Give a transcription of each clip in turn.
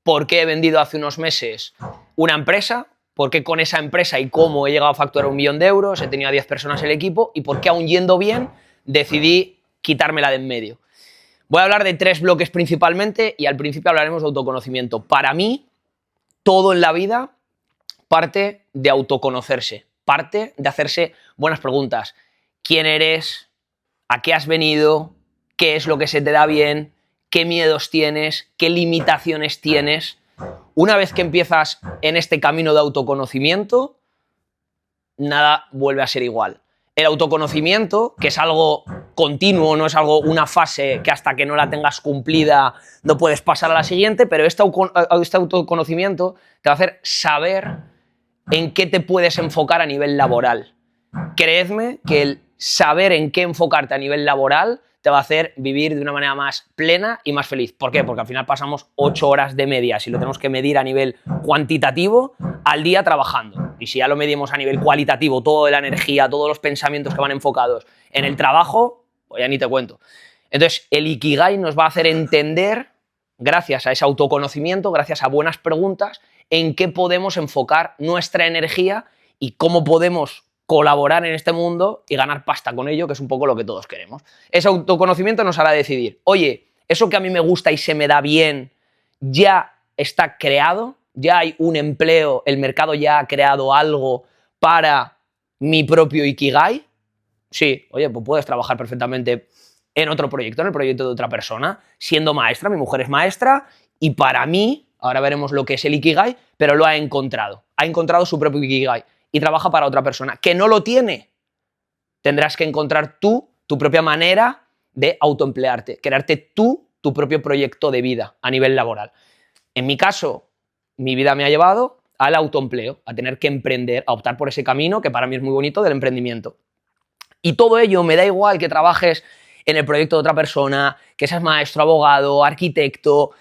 por qué he vendido hace unos meses una empresa, por qué con esa empresa y cómo he llegado a facturar 1 millón de euros, he tenido a 10 personas en el equipo y por qué aún yendo bien decidí quitármela de en medio. Voy a hablar de 3 bloques principalmente y al principio hablaremos de autoconocimiento. Para mí, todo en la vida parte de autoconocerse, parte de hacerse buenas preguntas. ¿Quién eres? ¿A qué has venido? ¿Qué es lo que se te da bien? ¿Qué miedos tienes? ¿Qué limitaciones tienes? Una vez que empiezas en este camino de autoconocimiento, nada vuelve a ser igual. El autoconocimiento, que es algo continuo, no es algo, una fase que hasta que no la tengas cumplida no puedes pasar a la siguiente, pero este autoconocimiento te va a hacer saber en qué te puedes enfocar a nivel laboral. Creedme que el saber en qué enfocarte a nivel laboral te va a hacer vivir de una manera más plena y más feliz. ¿Por qué? Porque al final pasamos 8 horas de media, si lo tenemos que medir a nivel cuantitativo, al día trabajando. Y si ya lo medimos a nivel cualitativo, toda la energía, todos los pensamientos que van enfocados en el trabajo, pues ya ni te cuento. Entonces, el Ikigai nos va a hacer entender, gracias a ese autoconocimiento, gracias a buenas preguntas, en qué podemos enfocar nuestra energía y cómo podemos colaborar en este mundo y ganar pasta con ello, que es un poco lo que todos queremos. Ese autoconocimiento nos hará decidir, oye, eso que a mí me gusta y se me da bien, ya está creado, ya hay un empleo, el mercado ya ha creado algo para mi propio Ikigai. Sí, oye, pues puedes trabajar perfectamente en otro proyecto, en el proyecto de otra persona, siendo maestra, mi mujer es maestra, y para mí, ahora veremos lo que es el Ikigai, pero lo ha encontrado su propio Ikigai, y trabaja para otra persona. ¿Que no lo tiene? Tendrás que encontrar tú tu propia manera de autoemplearte, crearte tú tu propio proyecto de vida a nivel laboral. En mi caso, mi vida me ha llevado al autoempleo, a tener que emprender, a optar por ese camino que para mí es muy bonito del emprendimiento. Y todo ello me da igual que trabajes en el proyecto de otra persona, que seas maestro, abogado, arquitecto,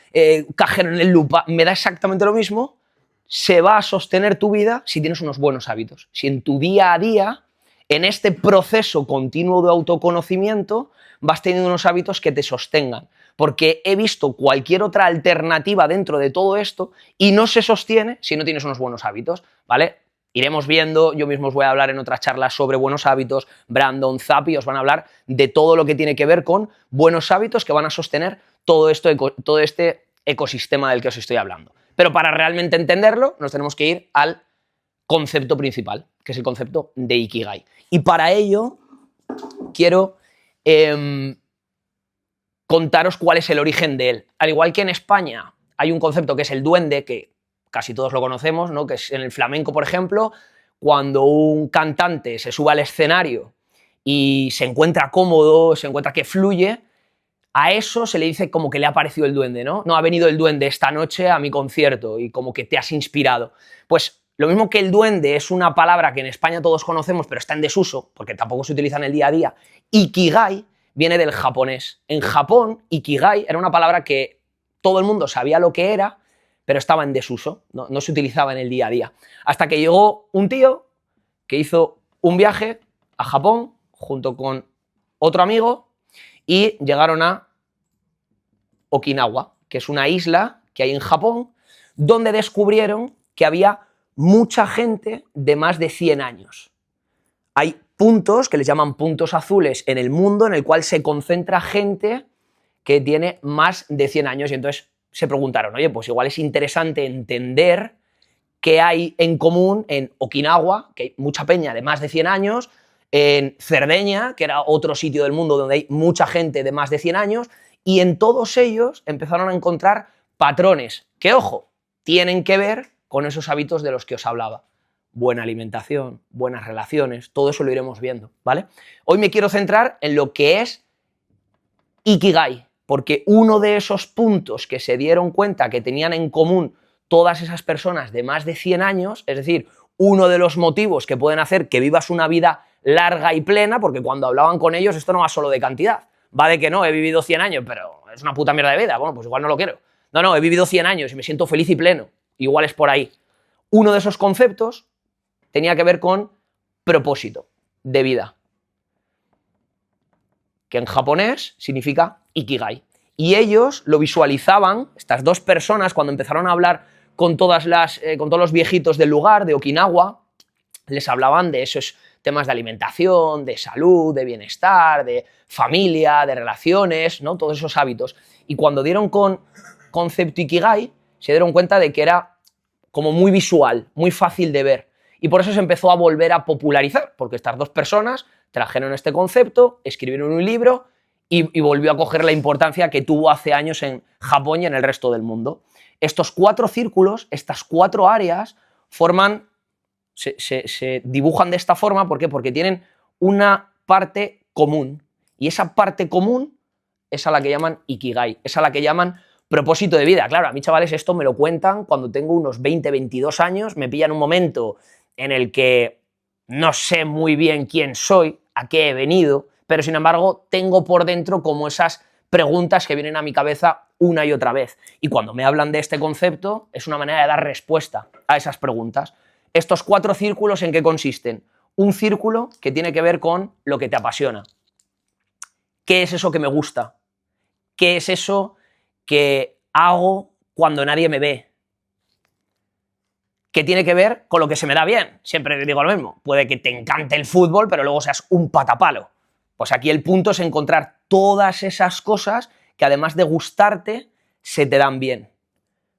cajero en el Lupa, me da exactamente lo mismo. Se va a sostener tu vida si tienes unos buenos hábitos. Si en tu día a día, en este proceso continuo de autoconocimiento, vas teniendo unos hábitos que te sostengan. Porque he visto cualquier otra alternativa dentro de todo esto y no se sostiene si no tienes unos buenos hábitos, ¿vale? Iremos viendo, yo mismo os voy a hablar en otras charlas sobre buenos hábitos, Brandon, Zappi, os van a hablar de todo lo que tiene que ver con buenos hábitos que van a sostener todo este ecosistema del que os estoy hablando. Pero para realmente entenderlo, nos tenemos que ir al concepto principal, que es el concepto de Ikigai. Y para ello, quiero contaros cuál es el origen de él. Al igual que en España hay un concepto que es el duende, que casi todos lo conocemos, ¿no? Que es en el flamenco, por ejemplo, cuando un cantante se sube al escenario y se encuentra cómodo, se encuentra que fluye, a eso se le dice como que le ha aparecido el duende, ¿no? No, ha venido el duende esta noche a mi concierto y como que te has inspirado. Pues lo mismo que el duende es una palabra que en España todos conocemos, pero está en desuso, porque tampoco se utiliza en el día a día, Ikigai viene del japonés. En Japón, Ikigai era una palabra que todo el mundo sabía lo que era, pero estaba en desuso, no se utilizaba en el día a día. Hasta que llegó un tío que hizo un viaje a Japón junto con otro amigo y llegaron a Okinawa, que es una isla que hay en Japón, donde descubrieron que había mucha gente de más de 100 años. Hay puntos que les llaman puntos azules en el mundo en el cual se concentra gente que tiene más de 100 años y entonces se preguntaron, oye, pues igual es interesante entender qué hay en común en Okinawa, que hay mucha peña de más de 100 años, en Cerdeña, que era otro sitio del mundo donde hay mucha gente de más de 100 años, y en todos ellos empezaron a encontrar patrones que, ojo, tienen que ver con esos hábitos de los que os hablaba. Buena alimentación, buenas relaciones, todo eso lo iremos viendo, ¿vale? Hoy me quiero centrar en lo que es Ikigai, porque uno de esos puntos que se dieron cuenta que tenían en común todas esas personas de más de 100 años, es decir, uno de los motivos que pueden hacer que vivas una vida larga y plena, porque cuando hablaban con ellos esto no va solo de cantidad, va de que no, he vivido 100 años, pero es una puta mierda de vida, bueno, pues igual no lo quiero. No, he vivido 100 años y me siento feliz y pleno, igual es por ahí. Uno de esos conceptos tenía que ver con propósito de vida, que en japonés significa Ikigai. Y ellos lo visualizaban, estas dos personas, cuando empezaron a hablar con todos los viejitos del lugar, de Okinawa, les hablaban de esos temas de alimentación, de salud, de bienestar, de familia, de relaciones, ¿no? Todos esos hábitos. Y cuando dieron con concepto Ikigai, se dieron cuenta de que era como muy visual, muy fácil de ver. Y por eso se empezó a volver a popularizar, porque estas dos personas trajeron este concepto, escribieron un libro y volvió a coger la importancia que tuvo hace años en Japón y en el resto del mundo. Estos 4 círculos, estas 4 áreas, se dibujan de esta forma. ¿Por qué? Porque tienen una parte común. Y esa parte común es a la que llaman Ikigai, es a la que llaman propósito de vida. Claro, a mí, chavales, esto me lo cuentan cuando tengo unos 20, 22 años, me pillan un momento en el que no sé muy bien quién soy, a qué he venido, pero sin embargo tengo por dentro como esas preguntas que vienen a mi cabeza una y otra vez. Y cuando me hablan de este concepto, es una manera de dar respuesta a esas preguntas. Estos 4 círculos, ¿en qué consisten? Un círculo que tiene que ver con lo que te apasiona. ¿Qué es eso que me gusta? ¿Qué es eso que hago cuando nadie me ve? ¿Qué tiene que ver con lo que se me da bien? Siempre digo lo mismo. Puede que te encante el fútbol, pero luego seas un patapalo. Pues aquí el punto es encontrar todas esas cosas que, además de gustarte, se te dan bien.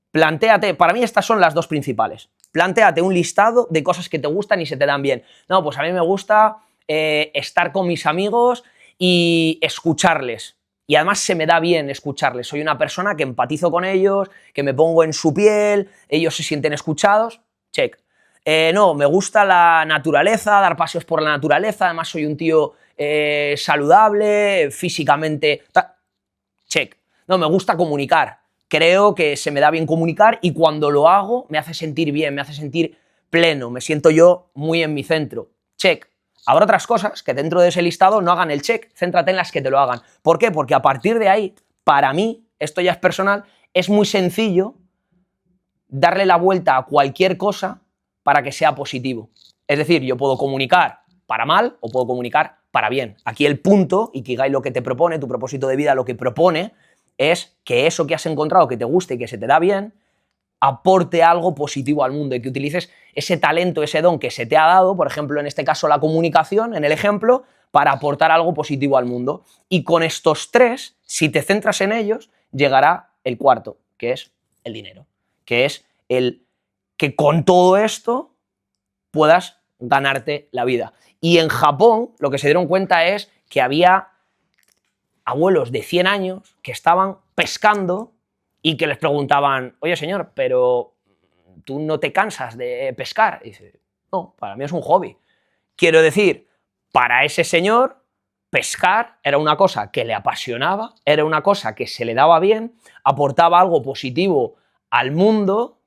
Plantéate, para mí estas son las 2 principales. Plantéate un listado de cosas que te gustan y se te dan bien. No, pues a mí me gusta estar con mis amigos y escucharles. Y además se me da bien escucharles. Soy una persona que empatizo con ellos, que me pongo en su piel, ellos se sienten escuchados. Check. No, me gusta la naturaleza, dar paseos por la naturaleza. Además soy un tío saludable, físicamente. Check. No, me gusta comunicar. Creo que se me da bien comunicar y cuando lo hago me hace sentir bien, me hace sentir pleno, me siento yo muy en mi centro. Check. Habrá otras cosas que dentro de ese listado no hagan el check, céntrate en las que te lo hagan. ¿Por qué? Porque a partir de ahí, para mí, esto ya es personal, es muy sencillo darle la vuelta a cualquier cosa para que sea positivo. Es decir, yo puedo comunicar para mal o puedo comunicar para bien. Aquí el punto, Ikigai lo que te propone, tu propósito de vida lo que propone, es que eso que has encontrado que te guste y que se te da bien, aporte algo positivo al mundo y que utilices ese talento, ese don que se te ha dado, por ejemplo, en este caso la comunicación, en el ejemplo, para aportar algo positivo al mundo. Y con estos 3, si te centras en ellos, llegará el cuarto, que es el dinero, que es el que con todo esto puedas ganarte la vida. Y en Japón lo que se dieron cuenta es que había abuelos de 100 años que estaban pescando y que les preguntaban, oye señor, pero ¿tú no te cansas de pescar? Y dice, no, para mí es un hobby. Quiero decir, para ese señor, pescar era una cosa que le apasionaba, era una cosa que se le daba bien, aportaba algo positivo al mundo.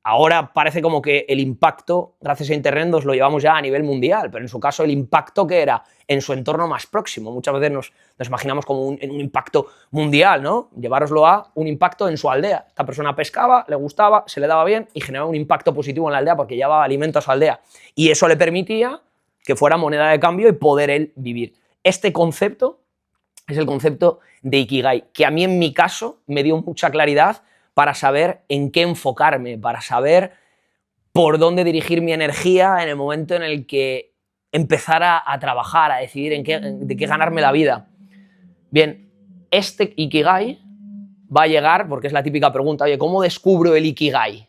Ahora parece como que el impacto, gracias a Internet, nos lo llevamos ya a nivel mundial, pero en su caso el impacto que era en su entorno más próximo. Muchas veces nos imaginamos como un impacto mundial, ¿no? Llevároslo a un impacto en su aldea. Esta persona pescaba, le gustaba, se le daba bien y generaba un impacto positivo en la aldea porque llevaba alimento a su aldea. Y eso le permitía que fuera moneda de cambio y poder él vivir. Este concepto es el concepto de Ikigai, que a mí en mi caso me dio mucha claridad para saber en qué enfocarme, para saber por dónde dirigir mi energía en el momento en el que empezara a trabajar, a decidir de qué ganarme la vida. Bien, este Ikigai va a llegar, porque es la típica pregunta, oye, ¿cómo descubro el Ikigai?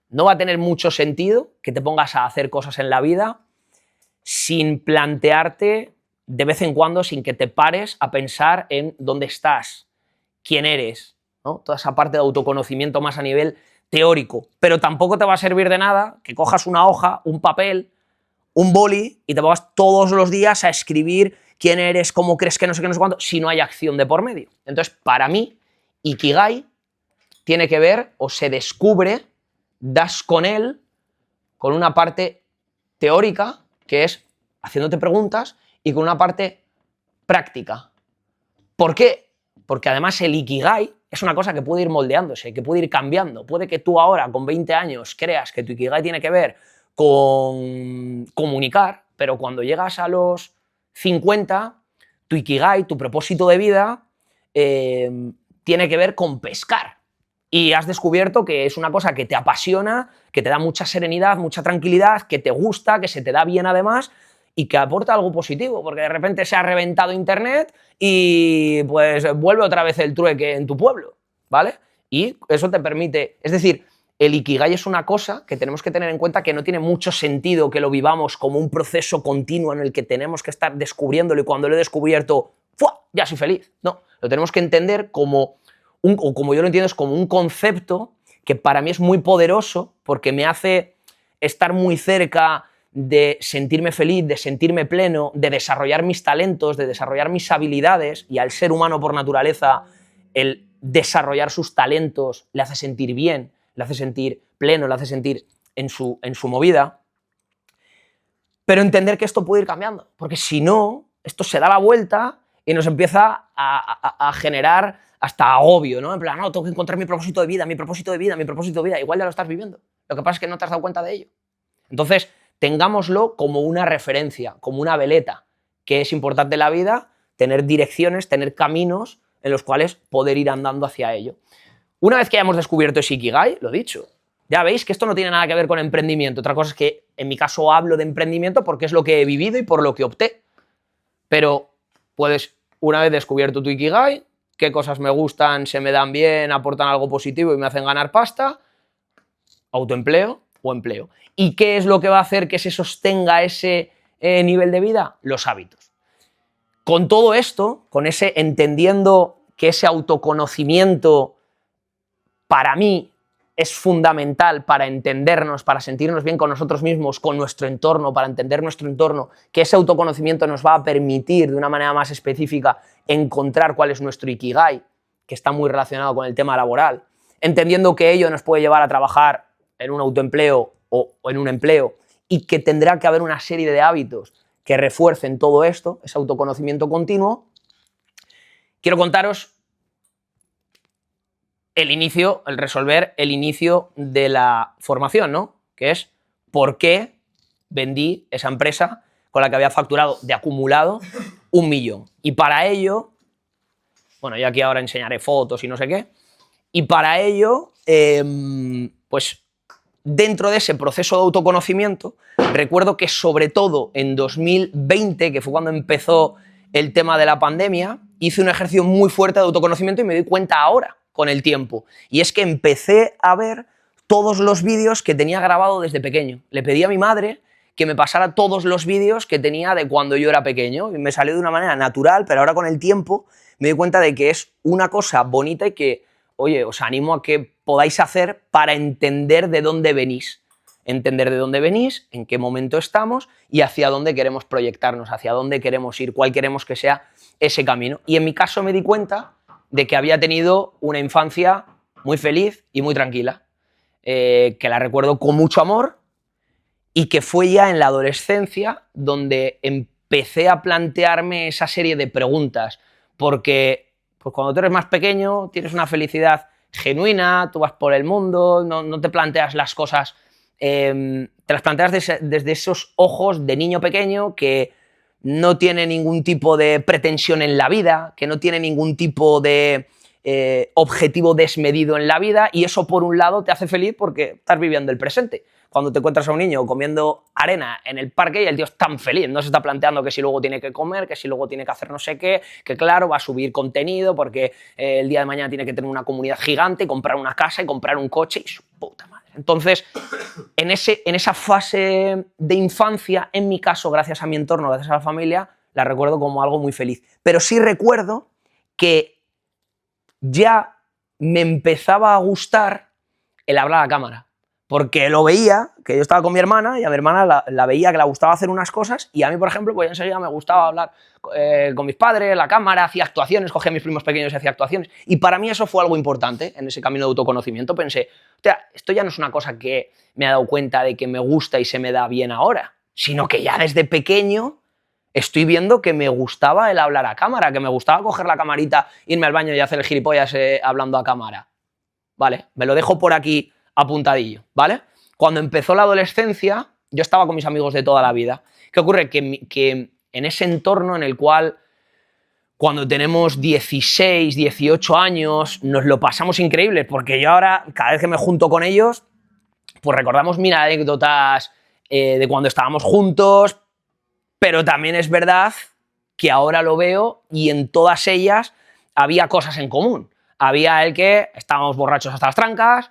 No va a tener mucho sentido que te pongas a hacer cosas en la vida sin plantearte de vez en cuando, sin que te pares a pensar en dónde estás, quién eres, ¿no? Toda esa parte de autoconocimiento más a nivel teórico. Pero tampoco te va a servir de nada que cojas una hoja, un papel, un boli y te pongas todos los días a escribir quién eres, cómo crees que no sé qué, no sé cuánto, si no hay acción de por medio. Entonces, para mí, Ikigai tiene que ver, o se descubre, das con él, con una parte teórica, que es haciéndote preguntas, y con una parte práctica. ¿Por qué? Porque además el Ikigai es una cosa que puede ir moldeándose, que puede ir cambiando. Puede que tú ahora, con 20 años, creas que tu Ikigai tiene que ver con comunicar, pero cuando llegas a los 50, tu Ikigai, tu propósito de vida, tiene que ver con pescar. Y has descubierto que es una cosa que te apasiona, que te da mucha serenidad, mucha tranquilidad, que te gusta, que se te da bien además y que aporta algo positivo, porque de repente se ha reventado internet y pues vuelve otra vez el trueque en tu pueblo, ¿vale? Y eso te permite, es decir, el Ikigai es una cosa que tenemos que tener en cuenta que no tiene mucho sentido que lo vivamos como un proceso continuo en el que tenemos que estar descubriéndolo y cuando lo he descubierto, ¡fua!, ya soy feliz. No, lo tenemos que entender como o como yo lo entiendo, es como un concepto que para mí es muy poderoso porque me hace estar muy cerca de sentirme feliz, de sentirme pleno, de desarrollar mis talentos, de desarrollar mis habilidades, y al ser humano por naturaleza el desarrollar sus talentos le hace sentir bien, le hace sentir pleno, le hace sentir en su movida, pero entender que esto puede ir cambiando, porque si no, esto se da la vuelta y nos empieza a generar hasta agobio, ¿no? En plan, no, tengo que encontrar mi propósito de vida, mi propósito de vida, mi propósito de vida. Igual ya lo estás viviendo. Lo que pasa es que no te has dado cuenta de ello. Entonces, tengámoslo como una referencia, como una veleta, que es importante en la vida, tener direcciones, tener caminos en los cuales poder ir andando hacia ello. Una vez que hayamos descubierto ese Ikigai, lo dicho, ya veis que esto no tiene nada que ver con emprendimiento. Otra cosa es que en mi caso hablo de emprendimiento porque es lo que he vivido y por lo que opté. Pero puedes, una vez descubierto tu Ikigai, qué cosas me gustan, se me dan bien, aportan algo positivo y me hacen ganar pasta, autoempleo o empleo. ¿Y qué es lo que va a hacer que se sostenga ese nivel de vida? Los hábitos. Con todo esto, con ese entendiendo que ese autoconocimiento para mí es fundamental para entendernos, para sentirnos bien con nosotros mismos, con nuestro entorno, para entender nuestro entorno, que ese autoconocimiento nos va a permitir de una manera más específica encontrar cuál es nuestro Ikigai, que está muy relacionado con el tema laboral, entendiendo que ello nos puede llevar a trabajar en un autoempleo o en un empleo y que tendrá que haber una serie de hábitos que refuercen todo esto, ese autoconocimiento continuo. Quiero contaros el inicio, el resolver el inicio de la formación, ¿no? Que es por qué vendí esa empresa con la que había facturado de acumulado 1 millón. Y para ello, bueno, yo aquí ahora enseñaré fotos y no sé qué, y para ello, pues dentro de ese proceso de autoconocimiento, recuerdo que sobre todo en 2020, que fue cuando empezó el tema de la pandemia, hice un ejercicio muy fuerte de autoconocimiento y me doy cuenta ahora, con el tiempo. Y es que empecé a ver todos los vídeos que tenía grabado desde pequeño. Le pedí a mi madre que me pasara todos los vídeos que tenía de cuando yo era pequeño. Y me salió de una manera natural, pero ahora con el tiempo me doy cuenta de que es una cosa bonita y que, oye, os animo a que podáis hacer para entender de dónde venís. Entender de dónde venís, en qué momento estamos y hacia dónde queremos proyectarnos, hacia dónde queremos ir, cuál queremos que sea ese camino. Y en mi caso me di cuenta de que había tenido una infancia muy feliz y muy tranquila, que la recuerdo con mucho amor y que fue ya en la adolescencia donde empecé a plantearme esa serie de preguntas, porque pues cuando tú eres más pequeño tienes una felicidad genuina, tú vas por el mundo, no te planteas las cosas, te las planteas desde esos ojos de niño pequeño que no tiene ningún tipo de pretensión en la vida, que no tiene ningún tipo de objetivo desmedido en la vida, y eso por un lado te hace feliz porque estás viviendo el presente. Cuando te encuentras a un niño comiendo arena en el parque y el tío es tan feliz, no se está planteando que si luego tiene que comer, que si luego tiene que hacer no sé qué, que claro, va a subir contenido porque el día de mañana tiene que tener una comunidad gigante, comprar una casa y comprar un coche y su puta madre. Entonces, en esa fase de infancia, en mi caso, gracias a mi entorno, gracias a la familia, la recuerdo como algo muy feliz. Pero sí recuerdo que ya me empezaba a gustar el hablar a la cámara, porque lo veía, que yo estaba con mi hermana y a mi hermana la veía que le gustaba hacer unas cosas y a mí, por ejemplo, pues enseguida me gustaba hablar con mis padres, la cámara, hacía actuaciones, cogía a mis primos pequeños y hacía actuaciones, y para mí eso fue algo importante en ese camino de autoconocimiento. Pensé, hostia, esto ya no es una cosa que me he dado cuenta de que me gusta y se me da bien ahora, sino que ya desde pequeño estoy viendo que me gustaba el hablar a cámara, que me gustaba coger la camarita, irme al baño y hacer el gilipollas hablando a cámara. Vale, me lo dejo por aquí apuntadillo, ¿vale? Cuando empezó la adolescencia, yo estaba con mis amigos de toda la vida. ¿Qué ocurre? Que en ese entorno en el cual cuando tenemos 16, 18 años, nos lo pasamos increíble, porque yo ahora, cada vez que me junto con ellos, pues recordamos mil anécdotas de cuando estábamos juntos, pero también es verdad que ahora lo veo y en todas ellas había cosas en común. Había el que estábamos borrachos hasta las trancas,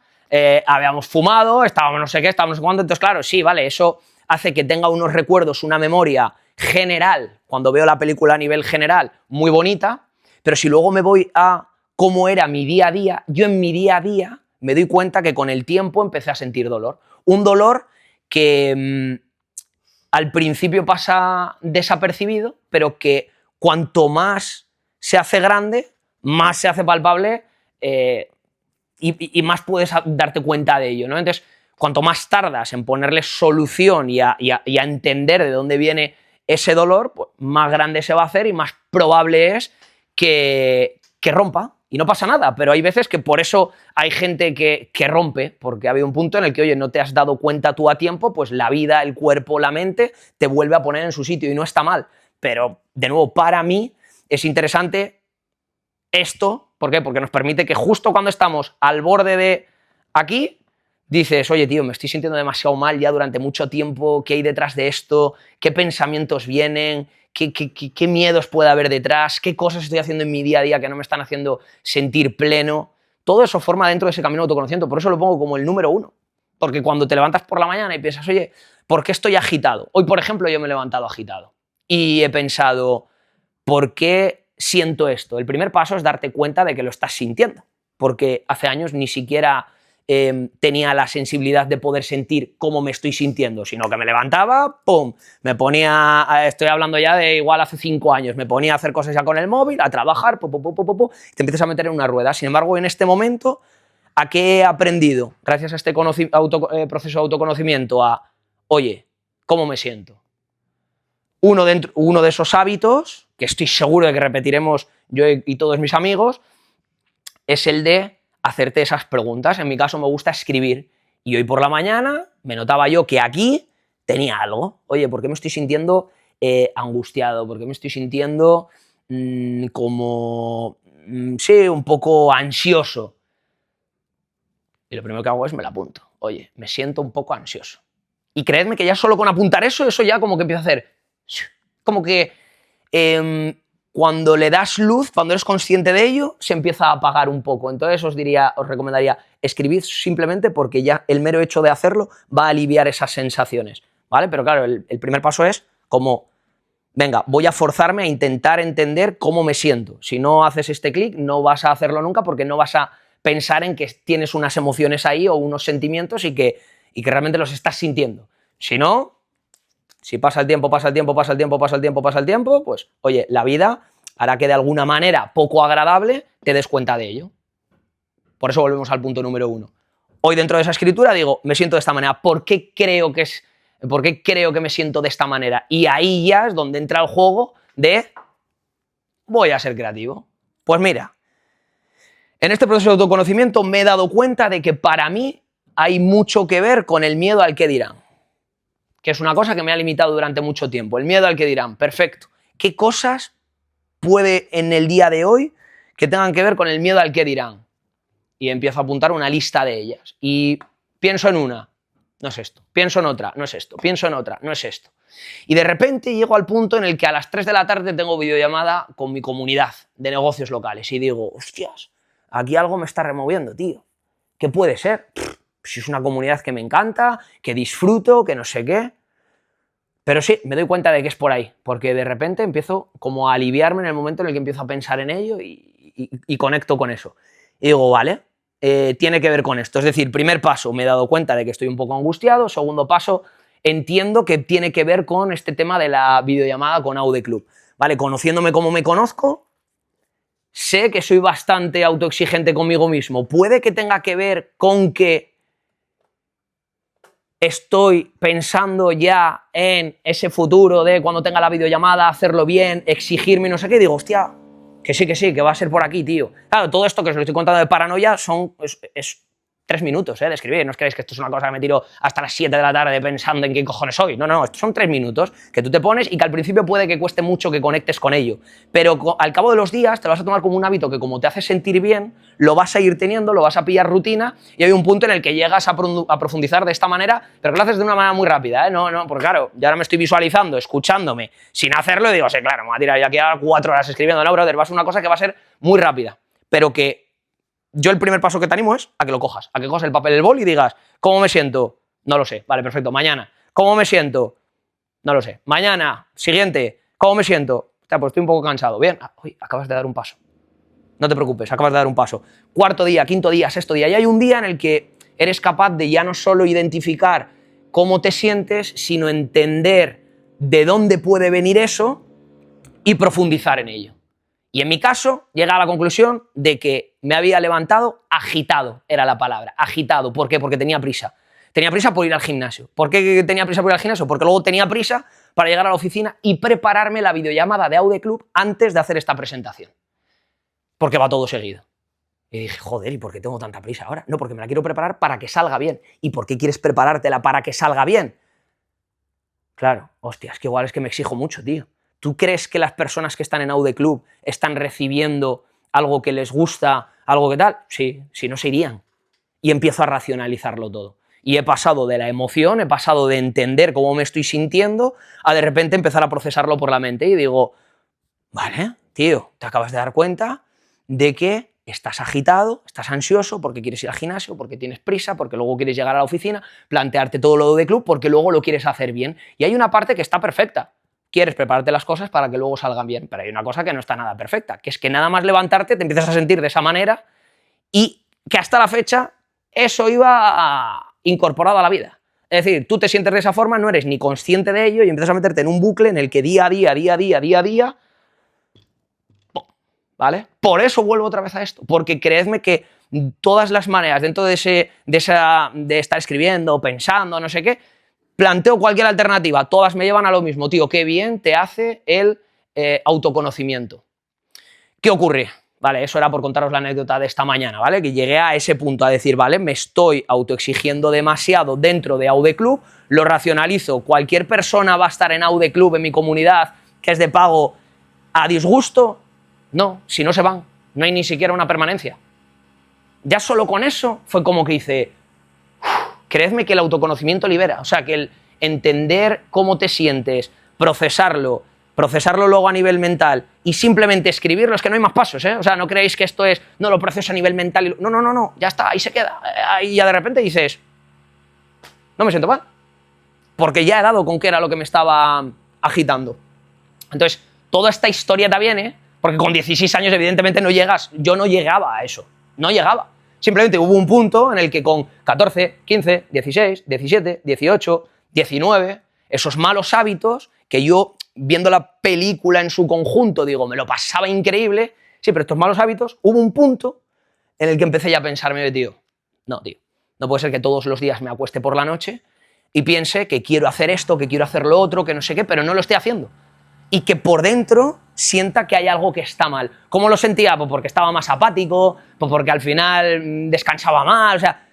habíamos fumado, estábamos no sé qué, estábamos no sé cuánto, entonces claro, sí, vale, eso hace que tenga unos recuerdos, una memoria general, cuando veo la película a nivel general, muy bonita, pero si luego me voy a cómo era mi día a día, yo en mi día a día me doy cuenta que con el tiempo empecé a sentir dolor. Un dolor que al principio pasa desapercibido, pero que cuanto más se hace grande, más se hace palpable y más puedes darte cuenta de ello, ¿no? Entonces, cuanto más tardas en ponerle solución y a entender de dónde viene ese dolor, pues más grande se va a hacer y más probable es que rompa. Y no pasa nada, pero hay veces que por eso hay gente que rompe, porque ha habido un punto en el que, oye, no te has dado cuenta tú a tiempo, pues la vida, el cuerpo, la mente te vuelve a poner en su sitio y no está mal. Pero, de nuevo, para mí es interesante esto, ¿por qué? Porque nos permite que justo cuando estamos al borde de aquí, dices, oye, tío, me estoy sintiendo demasiado mal ya durante mucho tiempo, ¿qué hay detrás de esto? ¿Qué pensamientos vienen? ¿Qué miedos puede haber detrás? ¿Qué cosas estoy haciendo en mi día a día que no me están haciendo sentir pleno? Todo eso forma dentro de ese camino de autoconocimiento, por eso lo pongo como el número 1. Porque cuando te levantas por la mañana y piensas, oye, ¿por qué estoy agitado? Hoy, por ejemplo, yo me he levantado agitado y he pensado, ¿por qué siento esto? El primer paso es darte cuenta de que lo estás sintiendo, porque hace años ni siquiera tenía la sensibilidad de poder sentir cómo me estoy sintiendo, sino que me levantaba, pum, me ponía, estoy hablando ya de igual hace 5 años, me ponía a hacer cosas ya con el móvil, a trabajar, te empiezas a meter en una rueda. Sin embargo, en este momento, ¿a qué he aprendido? Gracias a este proceso de autoconocimiento, oye, ¿cómo me siento? Uno de esos hábitos, que estoy seguro de que repetiremos yo y todos mis amigos, es el de hacerte esas preguntas. En mi caso me gusta escribir y hoy por la mañana me notaba yo que aquí tenía algo. Oye, ¿por qué me estoy sintiendo angustiado? ¿Por qué me estoy sintiendo sí, un poco ansioso? Y lo primero que hago es me lo apunto. Oye, me siento un poco ansioso. Y creedme que ya solo con apuntar eso ya como que empieza a hacer... Como que cuando le das luz, cuando eres consciente de ello, se empieza a apagar un poco. Entonces os recomendaría escribir simplemente porque ya el mero hecho de hacerlo va a aliviar esas sensaciones, ¿vale? Pero claro, el primer paso es como, venga, voy a forzarme a intentar entender cómo me siento. Si no haces este clic, no vas a hacerlo nunca porque no vas a pensar en que tienes unas emociones ahí o unos sentimientos y que realmente los estás sintiendo. Si no... Si pasa el tiempo, pues, oye, la vida hará que de alguna manera poco agradable te des cuenta de ello. Por eso volvemos al punto número 1. Hoy dentro de esa escritura digo, me siento de esta manera. ¿Por qué creo que me siento de esta manera? Y ahí ya es donde entra el juego de voy a ser creativo. Pues mira, en este proceso de autoconocimiento me he dado cuenta de que para mí hay mucho que ver con el miedo al que dirán. Que es una cosa que me ha limitado durante mucho tiempo, el miedo al que dirán. Perfecto. ¿Qué cosas puede en el día de hoy que tengan que ver con el miedo al que dirán? Y empiezo a apuntar una lista de ellas. Y pienso en una, no es esto. Pienso en otra, no es esto. Pienso en otra, no es esto. Y de repente llego al punto en el que a las 3 de la tarde tengo videollamada con mi comunidad de negocios locales y digo, hostias, aquí algo me está removiendo, tío. ¿Qué puede ser? Si es una comunidad que me encanta, que disfruto, que no sé qué. Pero sí, me doy cuenta de que es por ahí, porque de repente empiezo como a aliviarme en el momento en el que empiezo a pensar en ello y conecto con eso. Y digo, vale, tiene que ver con esto. Es decir, primer paso, me he dado cuenta de que estoy un poco angustiado. Segundo paso, entiendo que tiene que ver con este tema de la videollamada con Aude Club. Vale, conociéndome como me conozco, sé que soy bastante autoexigente conmigo mismo. Puede que tenga que ver con que estoy pensando ya en ese futuro de cuando tenga la videollamada, hacerlo bien, exigirme y no sé qué, digo, hostia, que sí, que va a ser por aquí, tío. Claro, todo esto que os lo estoy contando de paranoia 3 minutos de escribir. No os creáis que esto es una cosa que me tiro hasta las 7 de la tarde pensando en qué cojones soy. No, no, estos son 3 minutos que tú te pones y que al principio puede que cueste mucho que conectes con ello. Pero al cabo de los días te lo vas a tomar como un hábito que, como te hace sentir bien, lo vas a ir teniendo, lo vas a pillar rutina, y hay un punto en el que llegas a profundizar de esta manera, pero que lo haces de una manera muy rápida, ¿eh? No, porque claro, yo ahora me estoy visualizando, escuchándome, sin hacerlo, y digo, sí, claro, me voy a tirar ya aquí a 4 horas escribiendo. No, brother, va a ser una cosa que va a ser muy rápida, pero que yo el primer paso que te animo es a que lo cojas, a que cojas el papel y el bol y digas, ¿cómo me siento? No lo sé. Vale, perfecto. Mañana. ¿Cómo me siento? No lo sé. Mañana. Siguiente. ¿Cómo me siento? Hostia, pues estoy un poco cansado. Bien. Uy, acabas de dar un paso. No te preocupes, acabas de dar un paso. Cuarto día, quinto día, sexto día. Y hay un día en el que eres capaz de ya no solo identificar cómo te sientes, sino entender de dónde puede venir eso y profundizar en ello. Y en mi caso, llega a la conclusión de que me había levantado agitado, era la palabra, agitado. ¿Por qué? Porque tenía prisa. Tenía prisa por ir al gimnasio. ¿Por qué tenía prisa por ir al gimnasio? Porque luego tenía prisa para llegar a la oficina y prepararme la videollamada de Aude Club antes de hacer esta presentación. Porque va todo seguido. Y dije, joder, ¿y por qué tengo tanta prisa ahora? No, porque me la quiero preparar para que salga bien. ¿Y por qué quieres preparártela para que salga bien? Claro, hostia, es que igual es que me exijo mucho, tío. ¿Tú crees que las personas que están en Aude Club están recibiendo algo que les gusta, algo que tal? Sí, si no se irían. Y empiezo a racionalizarlo todo. Y he pasado de la emoción, he pasado de entender cómo me estoy sintiendo, a de repente empezar a procesarlo por la mente. Y digo, vale, tío, te acabas de dar cuenta de que estás agitado, estás ansioso porque quieres ir al gimnasio, porque tienes prisa, porque luego quieres llegar a la oficina, plantearte todo lo de club, porque luego lo quieres hacer bien. Y hay una parte que está perfecta. Quieres prepararte las cosas para que luego salgan bien, pero hay una cosa que no está nada perfecta, que es que nada más levantarte te empiezas a sentir de esa manera y que hasta la fecha eso iba incorporado a la vida. Es decir, tú te sientes de esa forma, no eres ni consciente de ello y empiezas a meterte en un bucle en el que día a día, ¿vale? Por eso vuelvo otra vez a esto, porque creedme que todas las maneras dentro de estar escribiendo, pensando, no sé qué, planteo cualquier alternativa, todas me llevan a lo mismo, tío, qué bien te hace el autoconocimiento. ¿Qué ocurre? Vale, eso era por contaros la anécdota de esta mañana, ¿vale? Que llegué a ese punto a decir, vale, me estoy autoexigiendo demasiado dentro de Aude Club, lo racionalizo, cualquier persona va a estar en Aude Club, en mi comunidad, que es de pago, a disgusto. No, si no se van, no hay ni siquiera una permanencia. Ya solo con eso fue como que hice, creedme que el autoconocimiento libera, o sea, que el entender cómo te sientes, procesarlo luego a nivel mental y simplemente escribirlo, es que no hay más pasos, ¿eh? O sea, no creéis que esto es, no, lo proceso a nivel mental, y no, ya está, ahí se queda, ahí ya de repente dices, no me siento mal, porque ya he dado con qué era lo que me estaba agitando. Entonces, toda esta historia te viene, porque con 16 años evidentemente no llegas, yo no llegaba a eso, no llegaba. Simplemente hubo un punto en el que con 14, 15, 16, 17, 18, 19, esos malos hábitos que yo, viendo la película en su conjunto, digo, me lo pasaba increíble, sí, pero estos malos hábitos, hubo un punto en el que empecé ya a pensarme, tío, no puede ser que todos los días me acueste por la noche y piense que quiero hacer esto, que quiero hacer lo otro, que no sé qué, pero no lo estoy haciendo. Y que por dentro sienta que hay algo que está mal. ¿Cómo lo sentía? Pues porque estaba más apático, pues porque al final descansaba mal, o sea,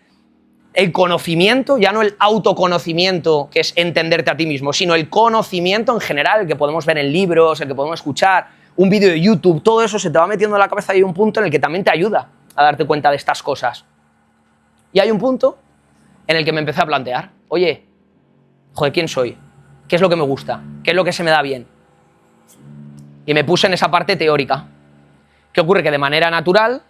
el conocimiento, ya no el autoconocimiento, que es entenderte a ti mismo, sino el conocimiento en general, el que podemos ver en libros, el que podemos escuchar, un vídeo de YouTube, todo eso se te va metiendo en la cabeza y hay un punto en el que también te ayuda a darte cuenta de estas cosas. Y hay un punto en el que me empecé a plantear, oye, joder, ¿quién soy? ¿Qué es lo que me gusta? ¿Qué es lo que se me da bien? Y me puse en esa parte teórica. ¿Qué ocurre? Que de manera natural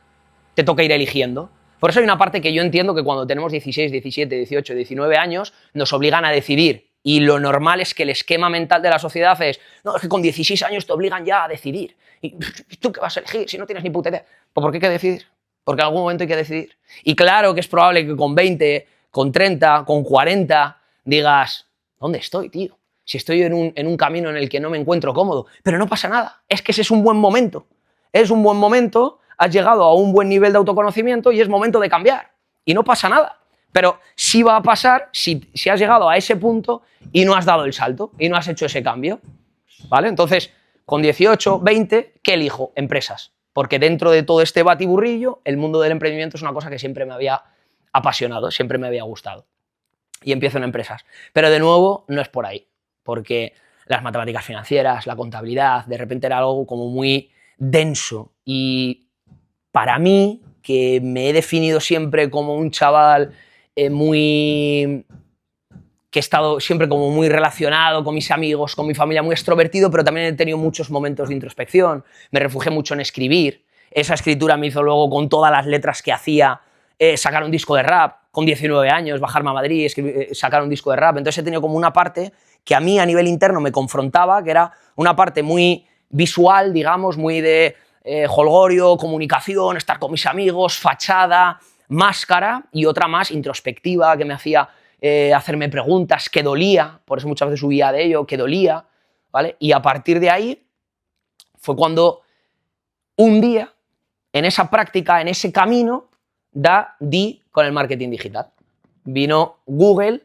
te toca ir eligiendo. Por eso hay una parte que yo entiendo que cuando tenemos 16, 17, 18, 19 años nos obligan a decidir. Y lo normal es que el esquema mental de la sociedad es, no, es que con 16 años te obligan ya a decidir. ¿Y tú qué vas a elegir si no tienes ni puta idea? Pues ¿por qué hay que decidir? Porque en algún momento hay que decidir. Y claro que es probable que con 20, con 30, con 40 digas, ¿dónde estoy, tío? Si estoy en un camino en el que no me encuentro cómodo, pero no pasa nada, es que ese es un buen momento. Es un buen momento, has llegado a un buen nivel de autoconocimiento y es momento de cambiar. Y no pasa nada. Pero sí va a pasar si has llegado a ese punto y no has dado el salto y no has hecho ese cambio. ¿Vale? Entonces, con 18, 20, ¿qué elijo? Empresas. Porque dentro de todo este batiburrillo, el mundo del emprendimiento es una cosa que siempre me había apasionado, siempre me había gustado. Y empiezo en empresas. Pero de nuevo, no es por ahí, porque las matemáticas financieras, la contabilidad, de repente era algo como muy denso. Y para mí, que me he definido siempre como un chaval que he estado siempre como muy relacionado con mis amigos, con mi familia, muy extrovertido, pero también he tenido muchos momentos de introspección, me refugié mucho en escribir, esa escritura me hizo luego, con todas las letras que hacía, sacar un disco de rap, con 19 años, bajarme a Madrid, sacar un disco de rap, entonces he tenido como una parte que a mí a nivel interno me confrontaba, que era una parte muy visual, digamos, muy de jolgorio, comunicación, estar con mis amigos, fachada, máscara, y otra más introspectiva, que me hacía hacerme preguntas, que dolía, por eso muchas veces huía de ello, que dolía, ¿vale? Y a partir de ahí fue cuando un día, en esa práctica, en ese camino, di con el marketing digital. Vino Google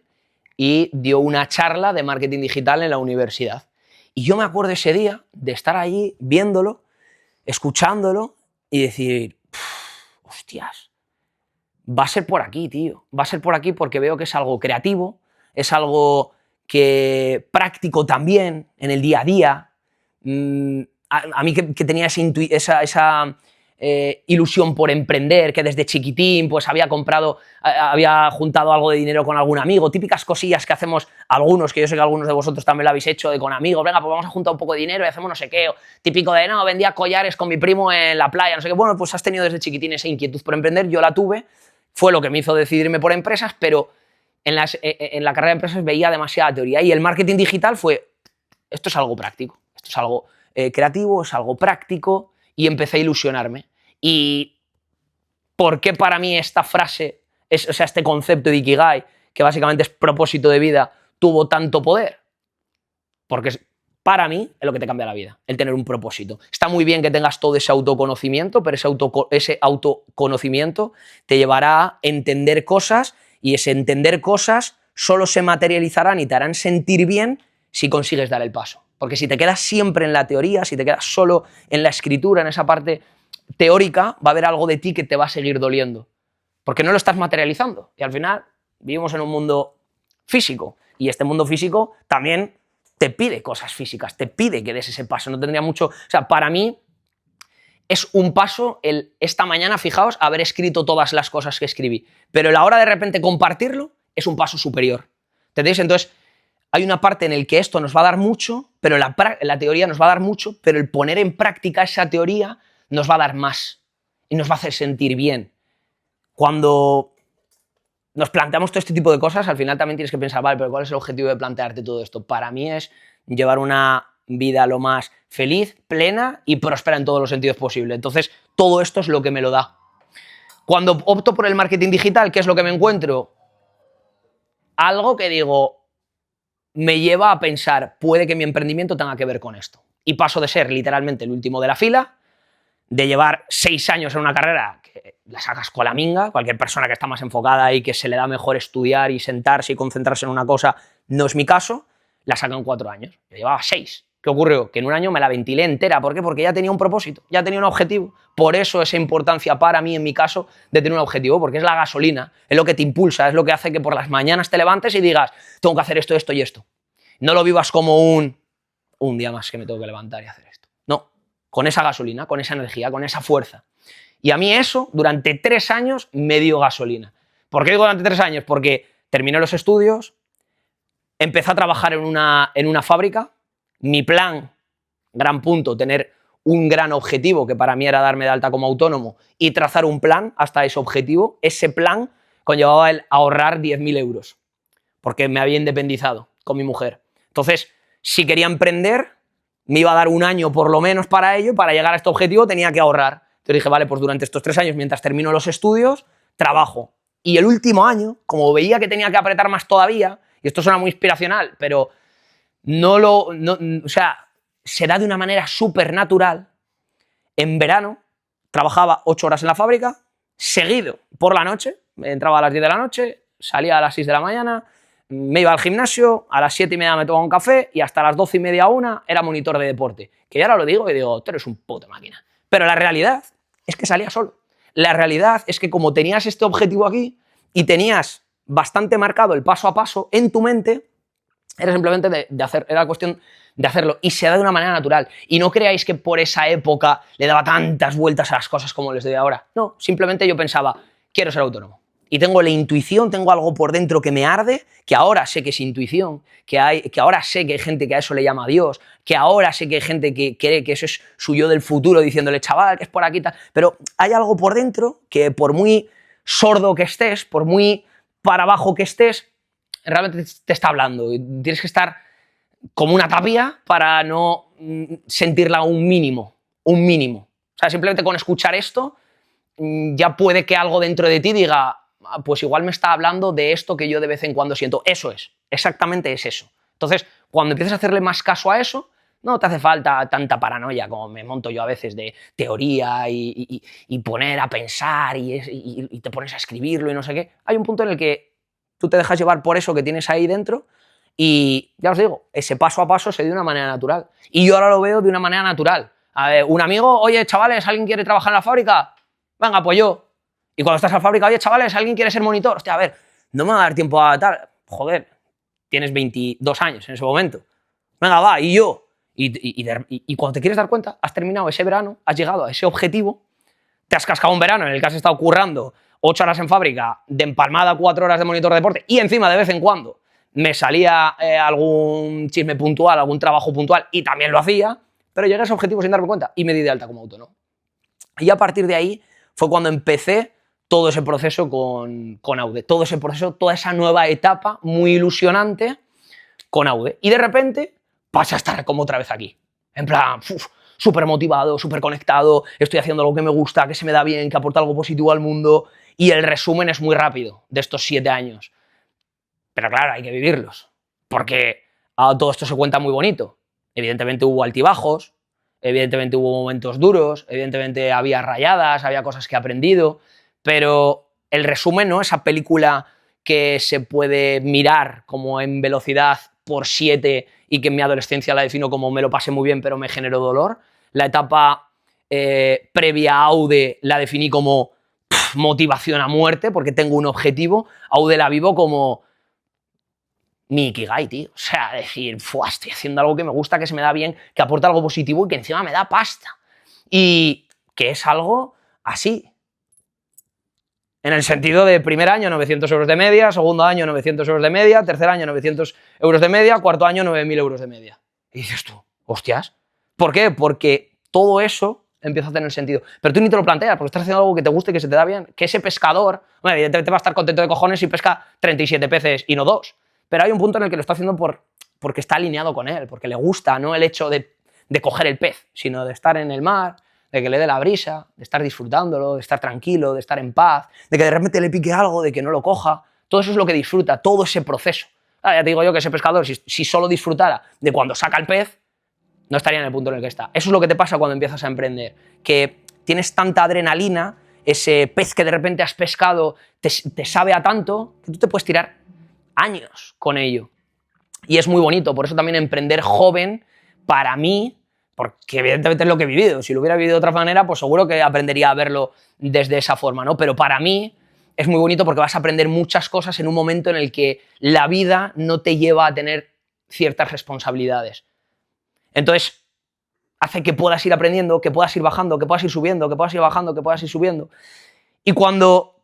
y dio una charla de marketing digital en la universidad. Y yo me acuerdo ese día de estar allí viéndolo, escuchándolo y decir, hostias, va a ser por aquí, tío. Va a ser por aquí porque veo que es algo creativo, es algo que práctico también en el día a día. A mí que tenía esa ilusión por emprender, que desde chiquitín pues había juntado algo de dinero con algún amigo, típicas cosillas que hacemos algunos, que yo sé que algunos de vosotros también lo habéis hecho, de con amigos, venga, pues vamos a juntar un poco de dinero y hacemos no sé qué, o típico de, no, vendía collares con mi primo en la playa, no sé qué. Bueno, pues has tenido desde chiquitín esa inquietud por emprender, yo la tuve, fue lo que me hizo decidirme por empresas, pero en la carrera de empresas veía demasiada teoría, y el marketing digital fue, esto es algo práctico, esto es algo creativo, es algo práctico, y empecé a ilusionarme. ¿Y por qué para mí esta frase, este concepto de Ikigai, que básicamente es propósito de vida, tuvo tanto poder? Porque para mí es lo que te cambia la vida, el tener un propósito. Está muy bien que tengas todo ese autoconocimiento, pero ese autoconocimiento te llevará a entender cosas, y ese entender cosas solo se materializarán y te harán sentir bien si consigues dar el paso. Porque si te quedas siempre en la teoría, si te quedas solo en la escritura, en esa parte teórica, va a haber algo de ti que te va a seguir doliendo, porque no lo estás materializando, y al final vivimos en un mundo físico, y este mundo físico también te pide cosas físicas, te pide que des ese paso. No tendría mucho, o sea, para mí es un paso esta mañana, fijaos, haber escrito todas las cosas que escribí, pero la hora de repente compartirlo es un paso superior, ¿entendéis? Entonces hay una parte en la que esto nos va a dar mucho, pero la teoría nos va a dar mucho, pero el poner en práctica esa teoría nos va a dar más y nos va a hacer sentir bien. Cuando nos planteamos todo este tipo de cosas, al final también tienes que pensar, vale, pero ¿cuál es el objetivo de plantearte todo esto? Para mí es llevar una vida lo más feliz, plena y próspera en todos los sentidos posibles. Entonces, todo esto es lo que me lo da. Cuando opto por el marketing digital, ¿qué es lo que me encuentro? Algo que digo, me lleva a pensar, puede que mi emprendimiento tenga que ver con esto. Y paso de ser literalmente el último de la fila, de llevar 6 años en una carrera que la sacas con la minga, cualquier persona que está más enfocada y que se le da mejor estudiar y sentarse y concentrarse en una cosa, no es mi caso, la saca en 4 años. Yo llevaba 6. ¿Qué ocurrió? Que en un año me la ventilé entera. ¿Por qué? Porque ya tenía un propósito, ya tenía un objetivo. Por eso esa importancia para mí, en mi caso, de tener un objetivo, porque es la gasolina, es lo que te impulsa, es lo que hace que por las mañanas te levantes y digas, tengo que hacer esto, esto y esto. No lo vivas como un día más que me tengo que levantar y hacer esto. No, con esa gasolina, con esa energía, con esa fuerza. Y a mí eso, durante 3 años, me dio gasolina. ¿Por qué digo durante 3 años? Porque terminé los estudios, empecé a trabajar en una fábrica. Mi plan, gran punto, tener un gran objetivo, que para mí era darme de alta como autónomo, y trazar un plan hasta ese objetivo. Ese plan conllevaba el ahorrar 10.000 euros, porque me había independizado con mi mujer. Entonces, si quería emprender, me iba a dar un año por lo menos para ello, y para llegar a este objetivo tenía que ahorrar. Entonces dije, vale, pues durante estos 3 años, mientras termino los estudios, trabajo. Y el último año, como veía que tenía que apretar más todavía, y esto suena muy inspiracional, pero o sea, se da de una manera súper natural. En verano trabajaba 8 horas en la fábrica, seguido por la noche, entraba a las 10 de la noche, salía a las 6 de la mañana, me iba al gimnasio, a las 7:30 me tomaba un café y hasta las 12:30, 1 era monitor de deporte. Que ya ahora lo digo y digo, tú eres un puto máquina. Pero la realidad es que salía solo. La realidad es que como tenías este objetivo aquí, y tenías bastante marcado el paso a paso en tu mente, era simplemente era cuestión de hacerlo, y se da de una manera natural. Y no creáis que por esa época le daba tantas vueltas a las cosas como les doy ahora. No, simplemente yo pensaba, quiero ser autónomo. Y tengo la intuición, tengo algo por dentro que me arde, que ahora sé que es intuición, que ahora sé que hay gente que a eso le llama a Dios, que ahora sé que hay gente que cree que eso es su yo del futuro diciéndole, chaval, que es por aquí tal. Pero hay algo por dentro que por muy sordo que estés, por muy para abajo que estés, realmente te está hablando. Y tienes que estar como una tapia para no sentirla un mínimo. O sea, simplemente con escuchar esto ya puede que algo dentro de ti diga, pues igual me está hablando de esto que yo de vez en cuando siento. Eso es, exactamente es eso. Entonces, cuando empiezas a hacerle más caso a eso, no te hace falta tanta paranoia como me monto yo a veces de teoría y poner a pensar y te pones a escribirlo y no sé qué. Hay un punto en el que tú te dejas llevar por eso que tienes ahí dentro y, ya os digo, ese paso a paso se dio de una manera natural. Y yo ahora lo veo de una manera natural. A ver, un amigo, oye, chavales, ¿alguien quiere trabajar en la fábrica? Venga, pues yo. Y cuando estás en la fábrica, oye, chavales, ¿alguien quiere ser monitor? Hostia, a ver, no me va a dar tiempo a tal. Joder, tienes 22 años en ese momento. Venga, va, y yo. Y cuando te quieres dar cuenta, has terminado ese verano, has llegado a ese objetivo, te has cascado un verano en el que has estado currando 8 horas en fábrica, de empalmada 4 horas de monitor de deporte, y encima de vez en cuando me salía algún chisme puntual, algún trabajo puntual, y también lo hacía, pero llegué a ese objetivo sin darme cuenta y me di de alta como autónomo. Y a partir de ahí fue cuando empecé todo ese proceso con Aude, todo ese proceso, toda esa nueva etapa muy ilusionante con Aude. Y de repente pasa a estar como otra vez aquí. En plan, súper motivado, súper conectado, estoy haciendo algo que me gusta, que se me da bien, que aporta algo positivo al mundo. Y el resumen es muy rápido de estos 7 años. Pero claro, hay que vivirlos. Porque todo esto se cuenta muy bonito. Evidentemente hubo altibajos, evidentemente hubo momentos duros, evidentemente había rayadas, había cosas que he aprendido, pero el resumen, ¿no? Esa película que se puede mirar como en velocidad por 7 y que en mi adolescencia la defino como me lo pasé muy bien pero me generó dolor. La etapa previa a Aude la definí como motivación a muerte porque tengo un objetivo. Aude la vivo como mi ikigai, tío. O sea, decir, estoy haciendo algo que me gusta, que se me da bien, que aporta algo positivo y que encima me da pasta. Y que es algo así. En el sentido de primer año 900 euros de media, segundo año 900 euros de media, tercer año 900 euros de media, cuarto año 9.000 euros de media. Y dices tú, hostias. ¿Por qué? Porque todo eso empieza a tener sentido. Pero tú ni te lo planteas, porque estás haciendo algo que te guste y que se te da bien. Que ese pescador, bueno, evidentemente va a estar contento de cojones si pesca 37 peces y no 2. Pero hay un punto en el que lo está haciendo porque está alineado con él, porque le gusta, no el hecho de coger el pez, sino de estar en el mar, de que le dé la brisa, de estar disfrutándolo, de estar tranquilo, de estar en paz, de que de repente le pique algo, de que no lo coja. Todo eso es lo que disfruta, todo ese proceso. Ya te digo yo que ese pescador, si solo disfrutara de cuando saca el pez, no estaría en el punto en el que está. Eso es lo que te pasa cuando empiezas a emprender, que tienes tanta adrenalina, ese pez que de repente has pescado te sabe a tanto, que tú te puedes tirar años con ello. Y es muy bonito, por eso también emprender joven, para mí, porque evidentemente es lo que he vivido, si lo hubiera vivido de otra manera, pues seguro que aprendería a verlo desde esa forma, ¿no? Pero para mí es muy bonito porque vas a aprender muchas cosas en un momento en el que la vida no te lleva a tener ciertas responsabilidades. Entonces, hace que puedas ir aprendiendo, que puedas ir bajando, que puedas ir subiendo, que puedas ir bajando, que puedas ir subiendo. Y cuando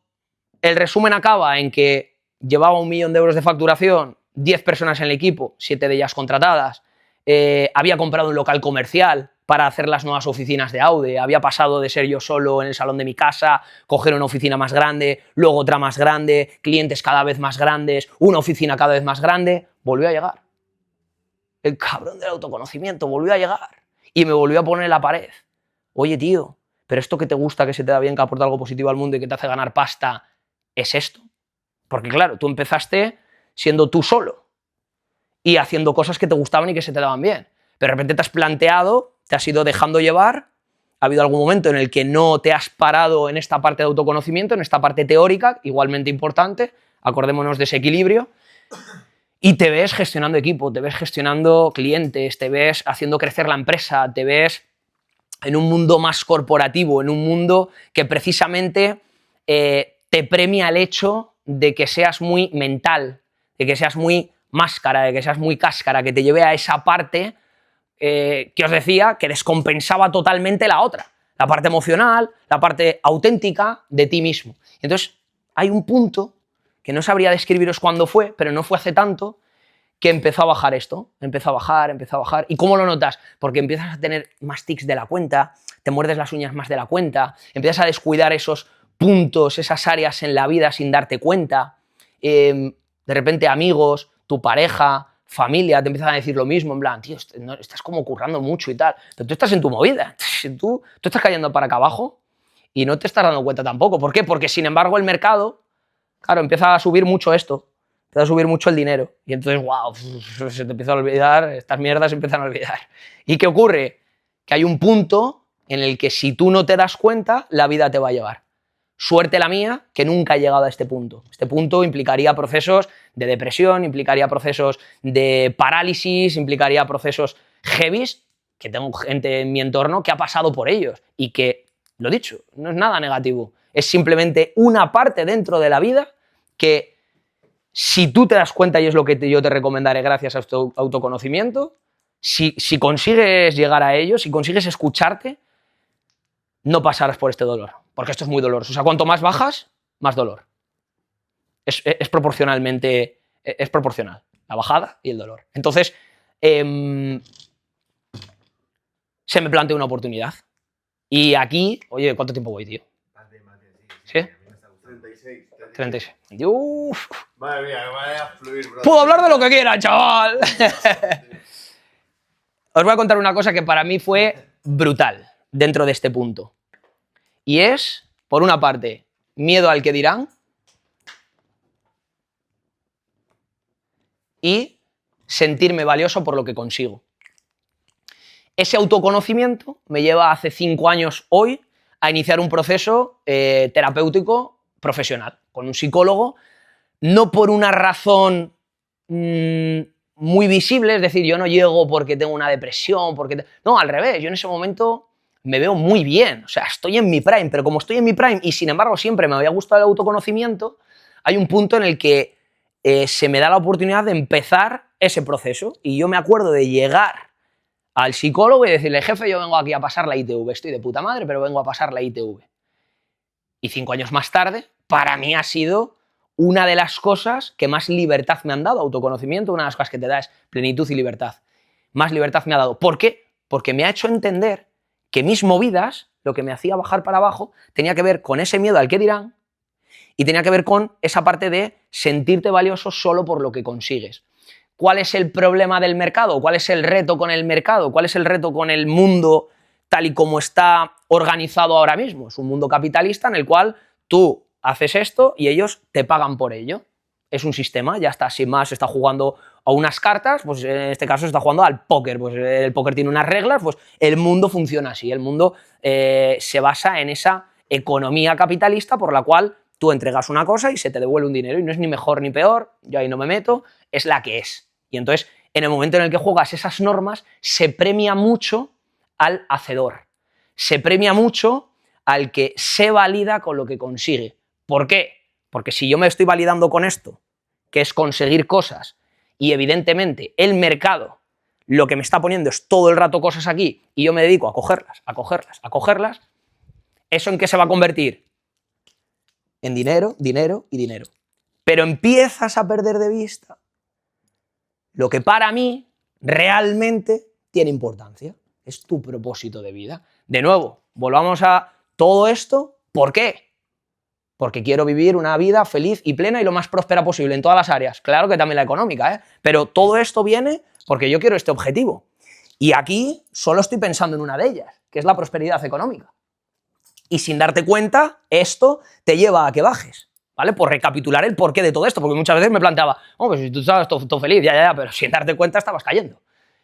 el resumen acaba en que llevaba 1 millón de euros de facturación, 10 personas en el equipo, 7 de ellas contratadas, había comprado un local comercial para hacer las nuevas oficinas de Aude, había pasado de ser yo solo en el salón de mi casa, coger una oficina más grande, luego otra más grande, clientes cada vez más grandes, una oficina cada vez más grande, volvió a llegar. El cabrón del autoconocimiento volvió a llegar y me volvió a poner en la pared. Oye, tío, pero esto que te gusta, que se te da bien, que aporta algo positivo al mundo y que te hace ganar pasta, ¿es esto? Porque claro, tú empezaste siendo tú solo y haciendo cosas que te gustaban y que se te daban bien. Pero de repente te has planteado, te has ido dejando llevar, ha habido algún momento en el que no te has parado en esta parte de autoconocimiento, en esta parte teórica, igualmente importante, acordémonos de ese equilibrio, y te ves gestionando equipo, te ves gestionando clientes, te ves haciendo crecer la empresa, te ves en un mundo más corporativo, en un mundo que precisamente te premia el hecho de que seas muy mental, de que seas muy máscara, de que seas muy cáscara, que te lleve a esa parte que os decía que descompensaba totalmente la otra, la parte emocional, la parte auténtica de ti mismo. Entonces, hay un punto que no sabría describiros cuándo fue, pero no fue hace tanto, que empezó a bajar esto, empezó a bajar. ¿Y cómo lo notas? Porque empiezas a tener más tics de la cuenta, te muerdes las uñas más de la cuenta, empiezas a descuidar esos puntos, esas áreas en la vida sin darte cuenta, de repente amigos, tu pareja, familia te empiezan a decir lo mismo, en plan, tío, estás como currando mucho y tal, pero tú estás en tu movida, tú estás cayendo para acá abajo y no te estás dando cuenta tampoco. ¿Por qué? Porque sin embargo el mercado, claro, empieza a subir mucho esto, empieza a subir mucho el dinero y entonces, wow, se te empieza a olvidar, estas mierdas se empiezan a olvidar. ¿Y qué ocurre? Que hay un punto en el que si tú no te das cuenta, la vida te va a llevar. Suerte la mía que nunca he llegado a este punto. Este punto implicaría procesos de depresión, implicaría procesos de parálisis, implicaría procesos heavies, que tengo gente en mi entorno que ha pasado por ellos y que, lo dicho, no es nada negativo. Es simplemente una parte dentro de la vida que, si tú te das cuenta, y es lo que yo te recomendaré gracias a tu autoconocimiento, si consigues llegar a ello, si consigues escucharte, no pasarás por este dolor, porque esto es muy doloroso. O sea, cuanto más bajas, más dolor. Es proporcionalmente, es proporcional, la bajada y el dolor. Entonces, se me plantea una oportunidad. Y aquí, oye, ¿cuánto tiempo voy, tío? ¿Sí? 36. 36. Uf. Madre mía, que vaya a fluir, bro. Puedo hablar de lo que quiera, chaval. Os voy a contar una cosa que para mí fue brutal dentro de este punto. Y es, por una parte, miedo al que dirán y sentirme valioso por lo que consigo. Ese autoconocimiento me lleva hace 5 años hoy a iniciar un proceso terapéutico profesional con un psicólogo, no por una razón muy visible, es decir, yo no llego porque tengo una depresión, no, al revés, yo en ese momento me veo muy bien, o sea, estoy en mi prime, pero como estoy en mi prime y sin embargo siempre me había gustado el autoconocimiento, hay un punto en el que se me da la oportunidad de empezar ese proceso y yo me acuerdo de llegar al psicólogo y decirle, jefe, yo vengo aquí a pasar la ITV, estoy de puta madre, pero vengo a pasar la ITV. Y 5 años más tarde, para mí ha sido una de las cosas que más libertad me han dado, autoconocimiento, una de las cosas que te da es plenitud y libertad. Más libertad me ha dado. ¿Por qué? Porque me ha hecho entender que mis movidas, lo que me hacía bajar para abajo, tenía que ver con ese miedo al que dirán y tenía que ver con esa parte de sentirte valioso solo por lo que consigues. ¿Cuál es el problema del mercado? ¿Cuál es el reto con el mercado? ¿Cuál es el reto con el mundo tal y como está organizado ahora mismo? Es un mundo capitalista en el cual tú haces esto y ellos te pagan por ello. Es un sistema, ya está, sin más, se está jugando a unas cartas, pues en este caso se está jugando al póker, pues el póker tiene unas reglas, pues el mundo funciona así, el mundo se basa en esa economía capitalista por la cual tú entregas una cosa y se te devuelve un dinero y no es ni mejor ni peor, yo ahí no me meto, es la que es. Y entonces, en el momento en el que juegas esas normas, se premia mucho al hacedor, se premia mucho al que se valida con lo que consigue. ¿Por qué? Porque si yo me estoy validando con esto, que es conseguir cosas, y evidentemente el mercado lo que me está poniendo es todo el rato cosas aquí, y yo me dedico a cogerlas, a cogerlas, a cogerlas, ¿eso en qué se va a convertir? En dinero, dinero y dinero. Pero empiezas a perder de vista lo que para mí realmente tiene importancia. Es tu propósito de vida. De nuevo, volvamos a todo esto. ¿Por qué? Porque quiero vivir una vida feliz y plena y lo más próspera posible en todas las áreas. Claro que también la económica, ¿eh? Pero todo esto viene porque yo quiero este objetivo. Y aquí solo estoy pensando en una de ellas, que es la prosperidad económica. Y sin darte cuenta, esto te lleva a que bajes, ¿vale? Por recapitular el porqué de todo esto, porque muchas veces me planteaba, oh, pues si tú estabas todo feliz, ya, pero sin darte cuenta estabas cayendo.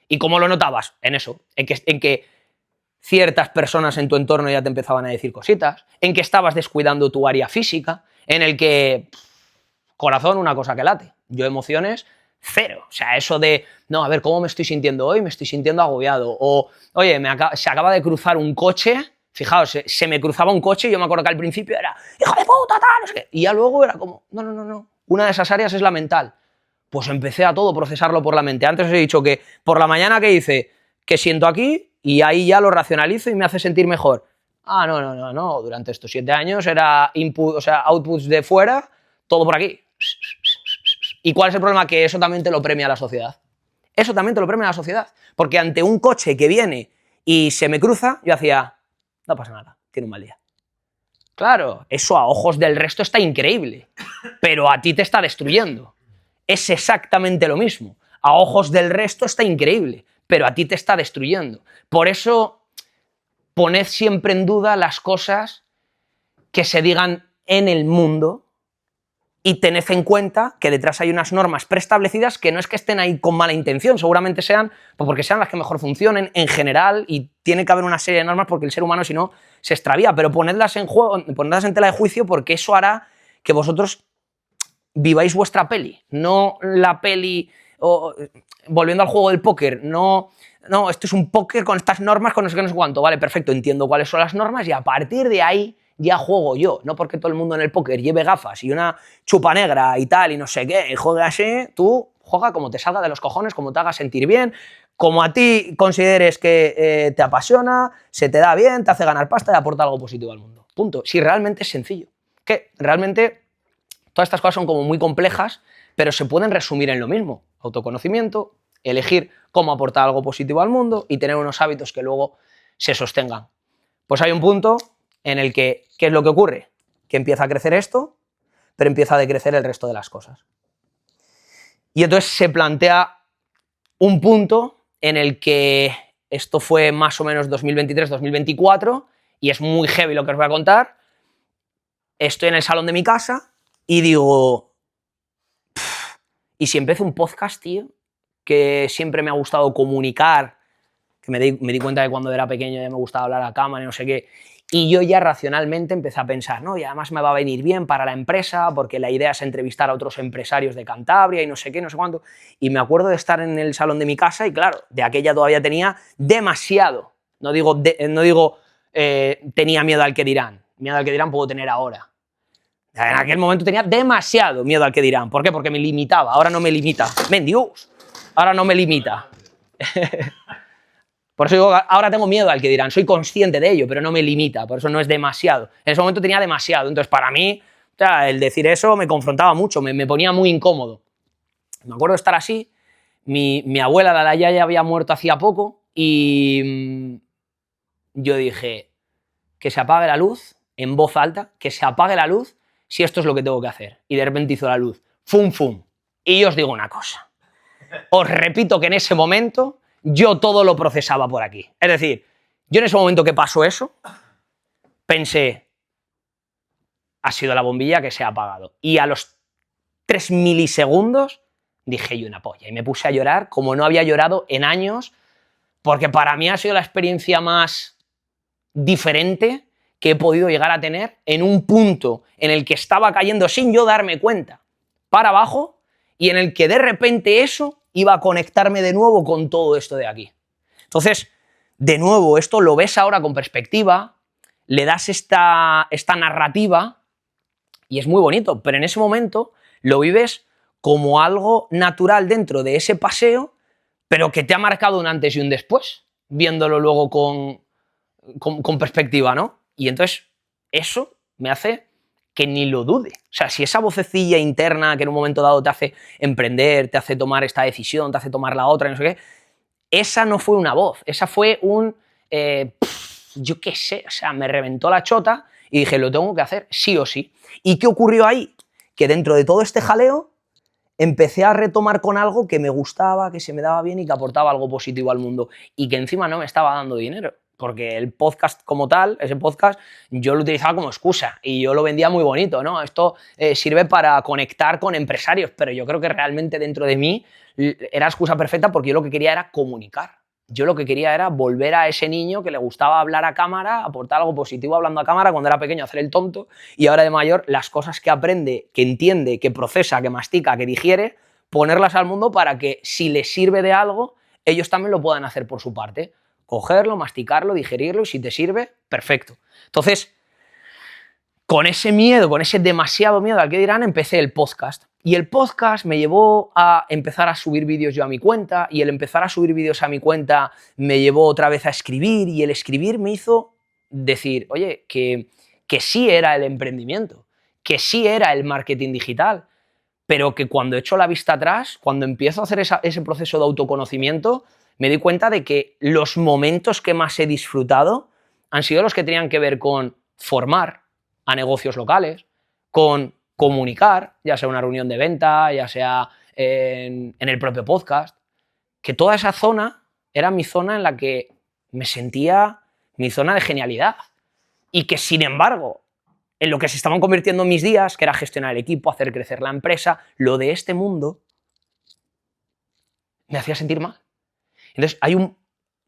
¿Y cómo lo notabas? En eso, en que ciertas personas en tu entorno ya te empezaban a decir cositas, en que estabas descuidando tu área física, en el que, corazón, una cosa que late, yo emociones, cero. O sea, eso de, no, a ver, ¿cómo me estoy sintiendo hoy? Me estoy sintiendo agobiado. O, oye, se acaba de cruzar un coche Fijaos, se me cruzaba un coche y yo me acuerdo que al principio era ¡hijo de puta, tal! No sé qué. Y ya luego era como, no. Una de esas áreas es la mental. Pues empecé a todo procesarlo por la mente. Antes os he dicho que por la mañana, ¿qué hice? Que siento aquí y ahí ya lo racionalizo y me hace sentir mejor. Ah, no. Durante estos 7 años era input, o sea, outputs de fuera, todo por aquí. ¿Y cuál es el problema? Que eso también te lo premia la sociedad. Eso también te lo premia la sociedad. Porque ante un coche que viene y se me cruza, yo hacía, no pasa nada, tiene un mal día. Claro, eso a ojos del resto está increíble, pero a ti te está destruyendo. Es exactamente lo mismo. A ojos del resto está increíble, pero a ti te está destruyendo. Por eso, poned siempre en duda las cosas que se digan en el mundo y tened en cuenta que detrás hay unas normas preestablecidas que no es que estén ahí con mala intención, seguramente sean porque sean las que mejor funcionen en general y tiene que haber una serie de normas porque el ser humano si no se extravía, pero ponedlas en juego, ponedlas en tela de juicio porque eso hará que vosotros viváis vuestra peli, no la peli, volviendo al juego del póker, no, esto es un póker con estas normas, con no sé qué, no sé cuánto, vale, perfecto, entiendo cuáles son las normas y a partir de ahí ya juego yo, no porque todo el mundo en el póker lleve gafas y una chupa negra y tal y no sé qué, y juegue así, tú juega como te salga de los cojones, como te haga sentir bien, como a ti consideres que te apasiona, se te da bien, te hace ganar pasta y aporta algo positivo al mundo. Punto. Si realmente es sencillo. Que realmente todas estas cosas son como muy complejas, pero se pueden resumir en lo mismo. Autoconocimiento, elegir cómo aportar algo positivo al mundo y tener unos hábitos que luego se sostengan. Pues hay un punto en el que, ¿qué es lo que ocurre? Que empieza a crecer esto, pero empieza a decrecer el resto de las cosas. Y entonces se plantea un punto en el que esto fue más o menos 2023-2024 y es muy heavy lo que os voy a contar. Estoy en el salón de mi casa y digo, ¿y si empiezo un podcast, tío? Que siempre me ha gustado comunicar, que me di cuenta que cuando era pequeño ya me gustaba hablar a cámara y no sé qué, y yo ya racionalmente empecé a pensar, ¿no? Y además me va a venir bien para la empresa, porque la idea es entrevistar a otros empresarios de Cantabria y no sé qué, no sé cuánto, y me acuerdo de estar en el salón de mi casa y claro, de aquella todavía tenía demasiado, no digo tenía miedo al que dirán, miedo al que dirán puedo tener ahora. En aquel momento tenía demasiado miedo al que dirán. ¿Por qué? Porque me limitaba. Ahora no me limita. ¡Mendios! Ahora no me limita. Por eso digo, ahora tengo miedo al que dirán. Soy consciente de ello, pero no me limita. Por eso no es demasiado. En ese momento tenía demasiado. Entonces, para mí, o sea, el decir eso me confrontaba mucho, me ponía muy incómodo. Me acuerdo de estar así. Mi abuela, la Yaya, había muerto hacía poco y yo dije que se apague la luz en voz alta, que se apague la luz si esto es lo que tengo que hacer. Y de repente hizo la luz. ¡Fum, fum! Y yo os digo una cosa. Os repito que en ese momento yo todo lo procesaba por aquí. Es decir, yo en ese momento que pasó eso, pensé, ha sido la bombilla que se ha apagado. Y a los 3 milisegundos dije yo una polla. Y me puse a llorar como no había llorado en años, porque para mí ha sido la experiencia más diferente que he podido llegar a tener en un punto en el que estaba cayendo sin yo darme cuenta para abajo y en el que de repente eso iba a conectarme de nuevo con todo esto de aquí. Entonces, de nuevo, esto lo ves ahora con perspectiva, le das esta narrativa y es muy bonito, pero en ese momento lo vives como algo natural dentro de ese paseo, pero que te ha marcado un antes y un después, viéndolo luego con perspectiva, ¿no? Y entonces eso me hace que ni lo dude. O sea, si esa vocecilla interna que en un momento dado te hace emprender, te hace tomar esta decisión, te hace tomar la otra, no sé qué, esa no fue una voz, esa fue yo qué sé, o sea, me reventó la chota y dije, lo tengo que hacer sí o sí. ¿Y qué ocurrió ahí? Que dentro de todo este jaleo empecé a retomar con algo que me gustaba, que se me daba bien y que aportaba algo positivo al mundo y que encima no me estaba dando dinero. Porque el podcast como tal, ese podcast, yo lo utilizaba como excusa y yo lo vendía muy bonito, ¿no? Esto sirve para conectar con empresarios, pero yo creo que realmente dentro de mí era excusa perfecta porque yo lo que quería era comunicar. Yo lo que quería era volver a ese niño que le gustaba hablar a cámara, aportar algo positivo hablando a cámara cuando era pequeño, hacer el tonto, y ahora de mayor las cosas que aprende, que entiende, que procesa, que mastica, que digiere, ponerlas al mundo para que si les sirve de algo, ellos también lo puedan hacer por su parte. cogerlo, masticarlo, digerirlo y si te sirve, perfecto. Entonces, con ese miedo, con ese demasiado miedo al que dirán, empecé el podcast. Y el podcast me llevó a empezar a subir vídeos yo a mi cuenta, y el empezar a subir vídeos a mi cuenta me llevó otra vez a escribir, y el escribir me hizo decir, oye, que sí era el emprendimiento, que sí era el marketing digital, pero que cuando echo la vista atrás, cuando empiezo a hacer ese proceso de autoconocimiento, me di cuenta de que los momentos que más he disfrutado han sido los que tenían que ver con formar a negocios locales, con comunicar, ya sea una reunión de venta, ya sea en el propio podcast, que toda esa zona era mi zona en la que me sentía mi zona de genialidad y que, sin embargo, en lo que se estaban convirtiendo mis días, que era gestionar el equipo, hacer crecer la empresa, lo de este mundo me hacía sentir mal. Entonces, hay un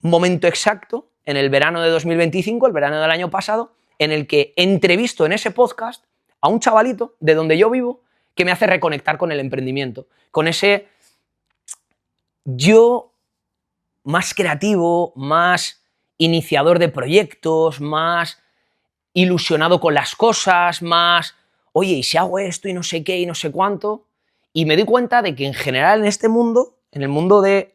momento exacto en el verano de 2025, el verano del año pasado, en el que entrevisto en ese podcast a un chavalito de donde yo vivo que me hace reconectar con el emprendimiento, con ese yo más creativo, más iniciador de proyectos, más ilusionado con las cosas, más, oye, ¿y si hago esto y no sé qué y no sé cuánto? Y me di cuenta de que en general en este mundo, en el mundo del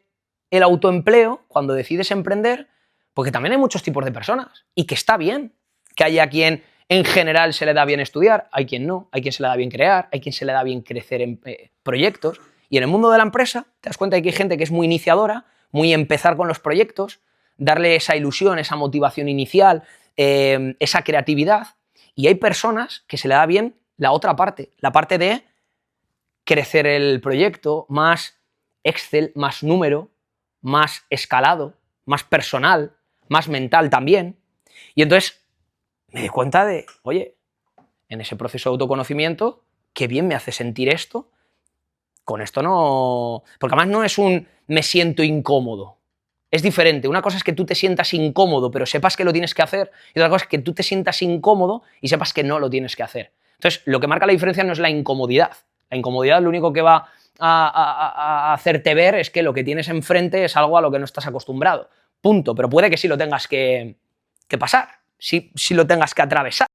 autoempleo, cuando decides emprender, porque también hay muchos tipos de personas y que está bien que haya quien en general se le da bien estudiar, hay quien no, hay quien se le da bien crear, hay quien se le da bien crecer en proyectos. Y en el mundo de la empresa te das cuenta de que hay gente que es muy iniciadora, muy empezar con los proyectos, darle esa ilusión, esa motivación inicial, esa creatividad. Y hay personas que se le da bien la otra parte, la parte de crecer el proyecto, más Excel, más número, más escalado, más personal, más mental también. Y entonces me di cuenta de, oye, en ese proceso de autoconocimiento, qué bien me hace sentir esto. Con esto no... Porque además no es un me siento incómodo. Es diferente. Una cosa es que tú te sientas incómodo, pero sepas que lo tienes que hacer, y otra cosa es que tú te sientas incómodo y sepas que no lo tienes que hacer. Entonces, lo que marca la diferencia no es la incomodidad. La incomodidad lo único que va a hacerte ver es que lo que tienes enfrente es algo a lo que no estás acostumbrado. Punto. Pero puede que sí lo tengas que pasar, sí lo tengas que atravesar.